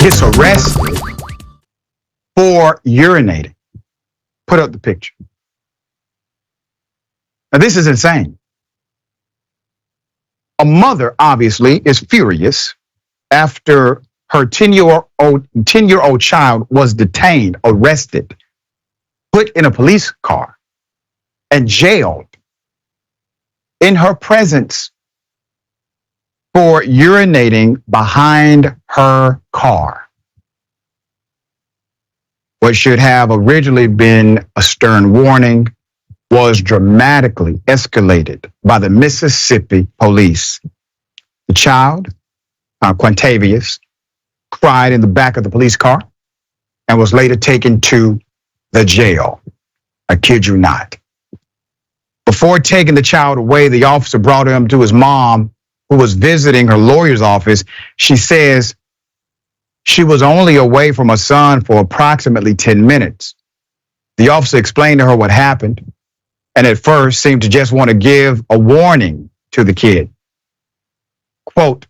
gets arrested for urinating. Put up the picture. Now, this is insane. A mother, obviously, is furious after her 10-year-old child was detained, arrested, put in a police car, and jailed in her presence for urinating behind her car. What should have originally been a stern warning was dramatically escalated by the Mississippi police. The child, Quintavious, cried in the back of the police car and was later taken to the jail. I kid you not. Before taking the child away, the officer brought him to his mom, who was visiting her lawyer's office. She says she was only away from her son for approximately 10 minutes. The officer explained to her what happened, and at first seemed to just want to give a warning to the kid. Quote,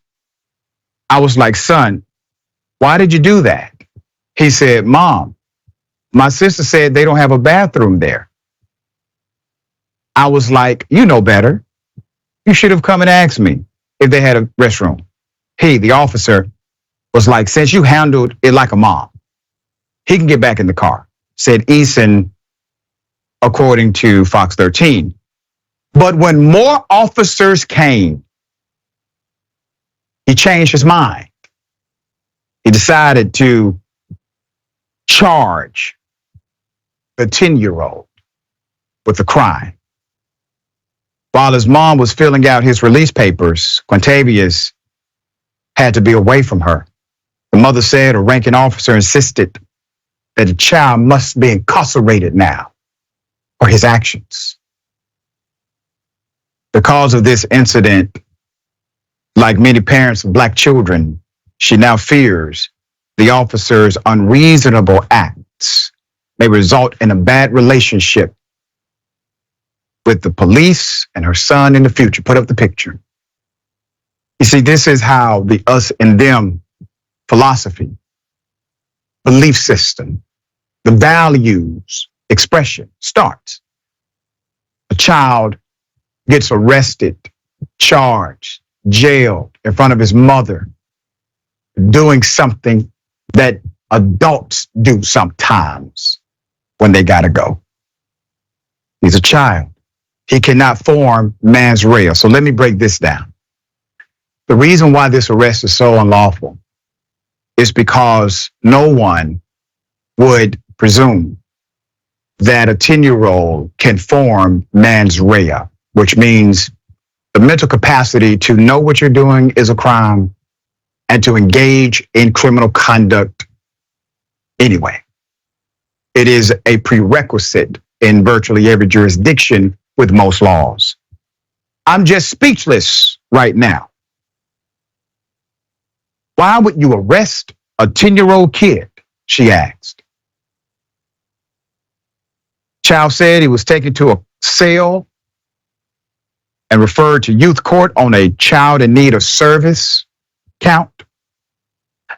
I was like, son, why did you do that? He said, Mom, my sister said they don't have a bathroom there. I was like, you know better. You should have come and asked me if they had a restroom. He, the officer, was like, since you handled it like a mom, he can get back in the car, said Eason, according to Fox 13. But when more officers came, he changed his mind. He decided to charge the 10-year-old with the crime. While his mom was filling out his release papers, Quintavious had to be away from her. The mother said a ranking officer insisted that the child must be incarcerated now for his actions. Because of this incident, like many parents of Black children, she now fears the officer's unreasonable acts may result in a bad relationship with the police and her son in the future. Put up the picture. You see, this is how the us and them philosophy, belief system, the values expression starts. A child gets arrested, charged, jailed in front of his mother, doing something that adults do sometimes when they gotta go. He's a child. He cannot form mens rea. So let me break this down. The reason why this arrest is so unlawful is because no one would presume that a 10-year-old can form mens rea, which means the mental capacity to know what you're doing is a crime and to engage in criminal conduct anyway. It is a prerequisite in virtually every jurisdiction with most laws. I'm just speechless right now. Why would you arrest a 10-year-old kid? She asked. Child said he was taken to a cell and referred to youth court on a child in need of service count.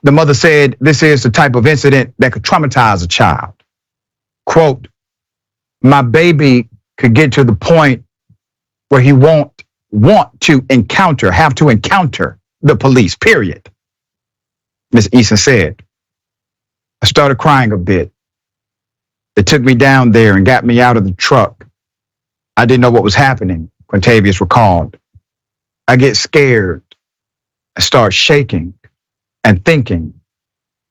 The mother said this is the type of incident that could traumatize a child. Quote, my baby could get to the point where he won't have to encounter the police, period. Ms. Eason said. I started crying a bit. They took me down there and got me out of the truck. I didn't know what was happening, Quintavious recalled. I get scared. I start shaking and thinking,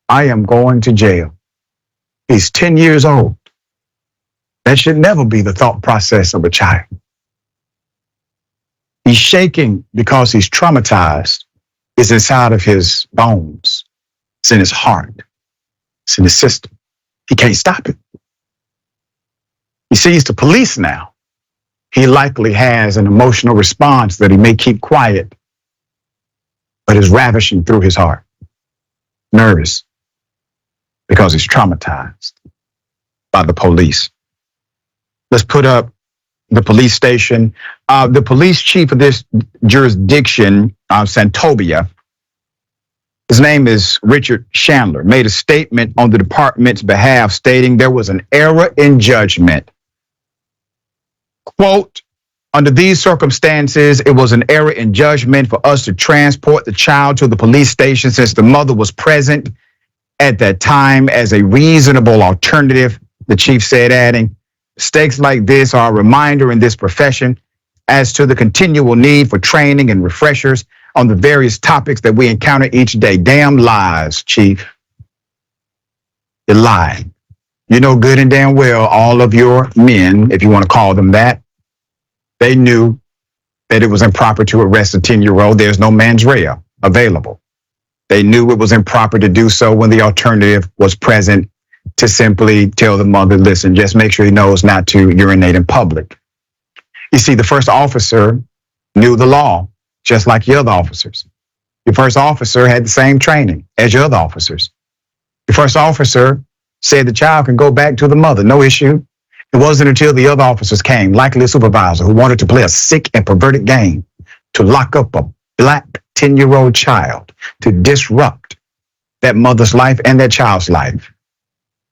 I am going to jail. He's 10 years old. That should never be the thought process of a child. He's shaking because he's traumatized. It's inside of his bones. It's in his heart. It's in his system. He can't stop it. He sees the police now. He likely has an emotional response that he may keep quiet, but is ravishing through his heart. Nervous because he's traumatized by the police. Let's put up the police station. The police chief of this jurisdiction, Santobia, his name is Richard Chandler, made a statement on the department's behalf stating there was an error in judgment. Quote, under these circumstances, it was an error in judgment for us to transport the child to the police station since the mother was present at that time as a reasonable alternative, the chief said, adding, mistakes like this are a reminder in this profession as to the continual need for training and refreshers on the various topics that we encounter each day. Damn lies, Chief. You're lying. You know good and damn well all of your men, if you want to call them that, they knew that it was improper to arrest a 10-year-old. There's no mens rea available. They knew it was improper to do so when the alternative was present to simply tell the mother, listen, just make sure he knows not to urinate in public. You see, the first officer knew the law, just like your other officers. Your first officer had the same training as your other officers. Your first officer said the child can go back to the mother, no issue. It wasn't until the other officers came, likely a supervisor who wanted to play a sick and perverted game to lock up a black 10-year-old child to disrupt that mother's life and that child's life.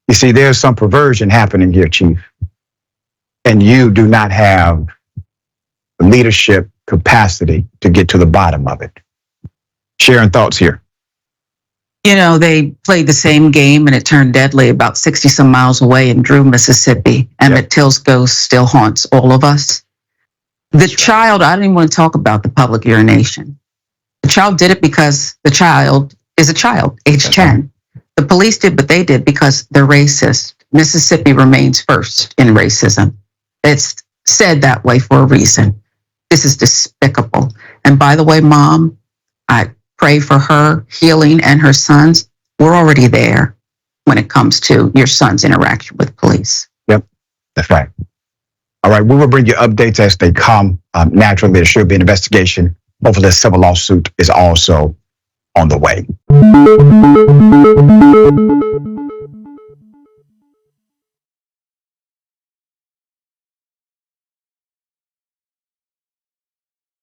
You see, there's some perversion happening here, Chief. And you do not have the leadership capacity to get to the bottom of it. Sharing thoughts here. You know, they played the same game and it turned deadly about 60 some miles away in Drew, Mississippi. Emmett Till's ghost still haunts all of us. The child, I didn't even want to talk about the public urination. The child did it because the child is a child, age 10. The police did what they did because they're racist. Mississippi remains first in racism. It's said that way for a reason. This is despicable. And by the way, Mom, I pray for her healing and her sons. We're already there when it comes to your son's interaction with police. Yep, that's right. All right, we will bring you updates as they come. Naturally, there should be an investigation. Hopefully, a civil lawsuit is also on the way.